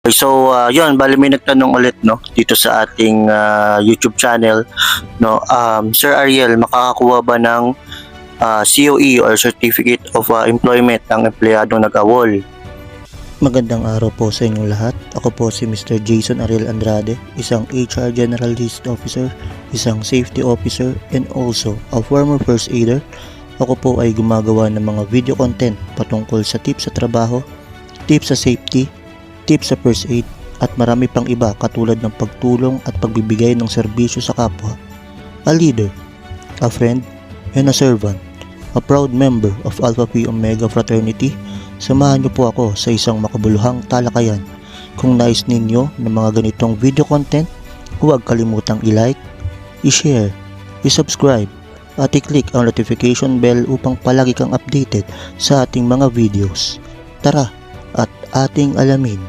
Yun, bali may nagtanong ulit no dito sa ating YouTube channel no. Sir Ariel, makakakuha ba ng COE or Certificate of Employment ang empleyadong nag-awol? Magandang araw po sa inyong lahat. Ako po si Mr. Jason Ariel Andrade, isang HR Generalist Officer, isang Safety Officer, and also a former First Aider. Ako po ay gumagawa ng mga video content patungkol sa tips sa trabaho, tips sa safety, tips sa first aid, at marami pang iba katulad ng pagtulong at pagbibigay ng serbisyo sa kapwa. A leader, a friend, and a servant, a proud member of Alpha Phi Omega Fraternity. Samahan niyo po ako sa isang makabuluhang talakayan. Kung nais ninyo ng mga ganitong video content, huwag kalimutang i-like, i-share, i-subscribe, at i-click ang notification bell upang palagi kang updated sa ating mga videos. Tara at ating alamin